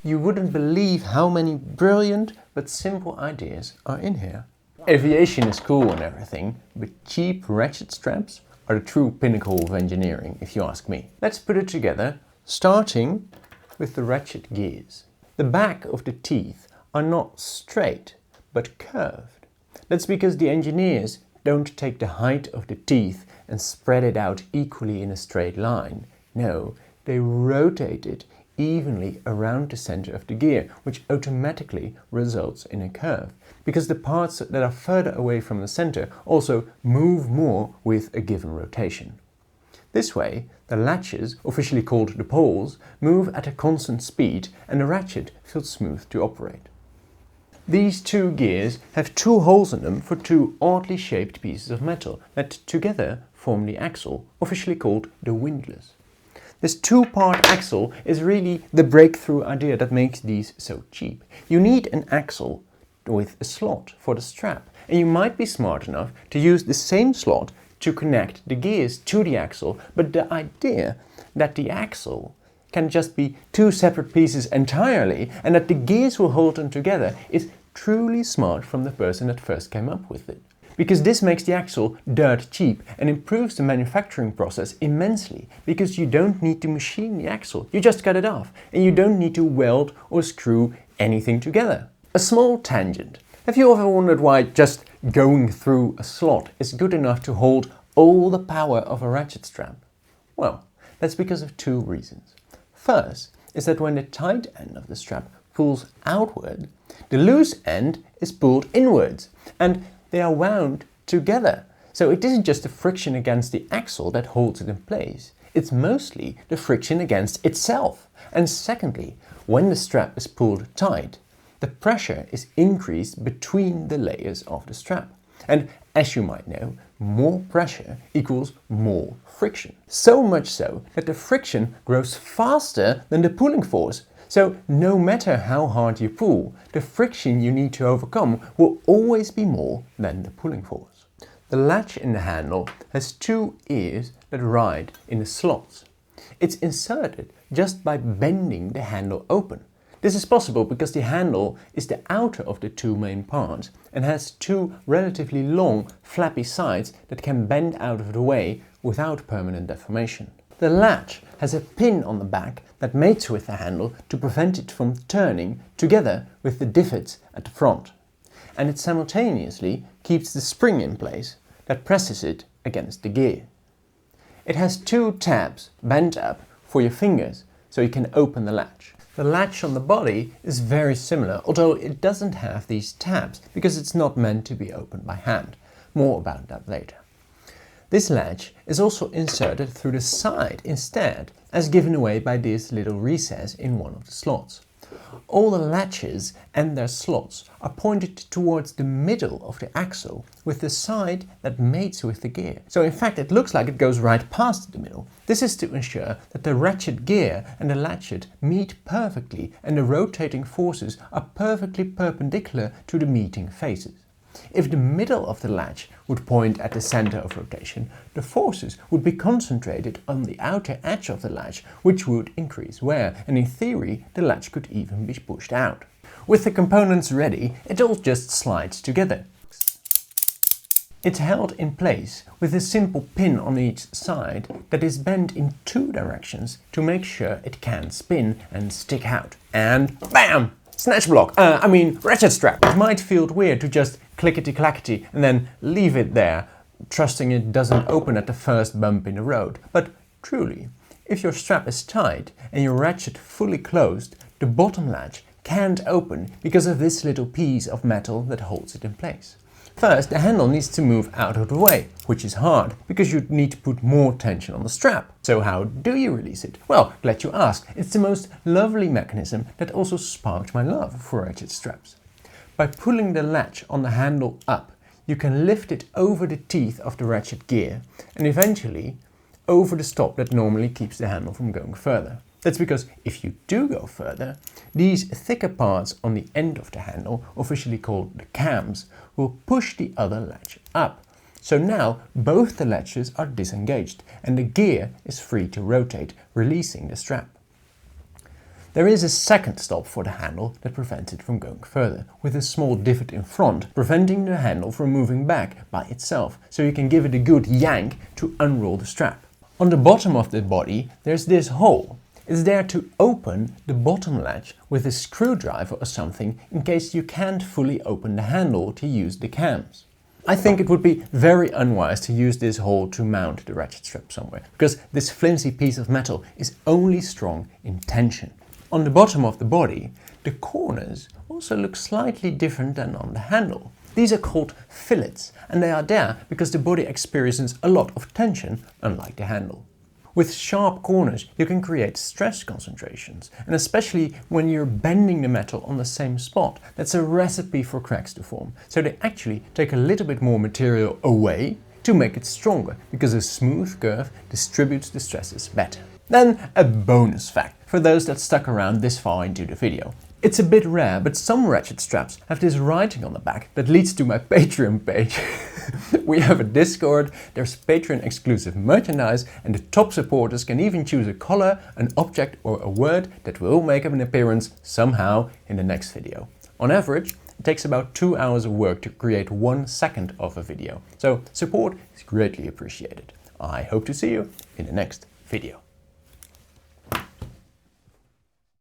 You wouldn't believe how many brilliant but simple ideas are in here. Aviation is cool and everything, but cheap ratchet straps are the true pinnacle of engineering, if you ask me. Let's put it together, starting with the ratchet gears. The back of the teeth are not straight, but curved. That's because the engineers don't take the height of the teeth and spread it out equally in a straight line. No, they rotate it evenly around the center of the gear, which automatically results in a curve, because the parts that are further away from the center also move more with a given rotation. This way, the latches, officially called the poles, move at a constant speed and the ratchet feels smooth to operate. These two gears have two holes in them for two oddly shaped pieces of metal that together form the axle, officially called the windlass. This two-part axle is really the breakthrough idea that makes these so cheap. You need an axle with a slot for the strap, and you might be smart enough to use the same slot to connect the gears to the axle, but the idea that the axle can just be two separate pieces entirely and that the gears will hold them together is truly smart from the person that first came up with it. Because this makes the axle dirt cheap and improves the manufacturing process immensely, because you don't need to machine the axle, you just cut it off, and you don't need to weld or screw anything together. A small tangent. Have you ever wondered why just going through a slot is good enough to hold all the power of a ratchet strap? Well, that's because of two reasons. First is that when the tight end of the strap pulls outward, the loose end is pulled inwards, and they are wound together. So it isn't just the friction against the axle that holds it in place, it's mostly the friction against itself. And secondly, when the strap is pulled tight, the pressure is increased between the layers of the strap. And as you might know, more pressure equals more friction. So much so that the friction grows faster than the pulling force. So no matter how hard you pull, the friction you need to overcome will always be more than the pulling force. The latch in the handle has two ears that ride in the slots. It's inserted just by bending the handle open. This is possible because the handle is the outer of the two main parts and has two relatively long, flappy sides that can bend out of the way without permanent deformation. The latch has a pin on the back that mates with the handle to prevent it from turning together with the divots at the front. And it simultaneously keeps the spring in place that presses it against the gear. It has two tabs bent up for your fingers so you can open the latch. The latch on the body is very similar, although it doesn't have these tabs because it's not meant to be opened by hand. More about that later. This latch is also inserted through the side instead, as given away by this little recess in one of the slots. All the latches and their slots are pointed towards the middle of the axle with the side that mates with the gear. So in fact it looks like it goes right past the middle. This is to ensure that the ratchet gear and the latchet meet perfectly and the rotating forces are perfectly perpendicular to the meeting faces. If the middle of the latch would point at the center of rotation, the forces would be concentrated on the outer edge of the latch, which would increase wear, and in theory the latch could even be pushed out. With the components ready, it all just slides together. It's held in place with a simple pin on each side that is bent in two directions to make sure it can spin and stick out. And BAM! Snatch block, ratchet strap. It might feel weird to just clickety-clackety and then leave it there, trusting it doesn't open at the first bump in the road. But truly, if your strap is tight and your ratchet fully closed, the bottom latch can't open because of this little piece of metal that holds it in place. First, the handle needs to move out of the way, which is hard because you need to put more tension on the strap. So how do you release it? Well, glad you asked. It's the most lovely mechanism that also sparked my love for ratchet straps. By pulling the latch on the handle up, you can lift it over the teeth of the ratchet gear and eventually over the stop that normally keeps the handle from going further. That's because if you do go further, these thicker parts on the end of the handle, officially called the cams, will push the other latch up. So now both the latches are disengaged and the gear is free to rotate, releasing the strap. There is a second stop for the handle that prevents it from going further, with a small divot in front, preventing the handle from moving back by itself, so you can give it a good yank to unroll the strap. On the bottom of the body there's this hole. It's there to open the bottom latch with a screwdriver or something in case you can't fully open the handle to use the cams. I think it would be very unwise to use this hole to mount the ratchet strap somewhere, because this flimsy piece of metal is only strong in tension. On the bottom of the body, the corners also look slightly different than on the handle. These are called fillets, and they are there because the body experiences a lot of tension, unlike the handle. With sharp corners you can create stress concentrations, and especially when you're bending the metal on the same spot, that's a recipe for cracks to form. So they actually take a little bit more material away to make it stronger, because a smooth curve distributes the stresses better. Then a bonus fact for those that stuck around this far into the video. It's a bit rare, but some ratchet straps have this writing on the back that leads to my Patreon page. We have a Discord, there's Patreon exclusive merchandise, and the top supporters can even choose a color, an object or a word that will make an appearance somehow in the next video. On average, it takes about 2 hours of work to create 1 second of a video, so support is greatly appreciated. I hope to see you in the next video.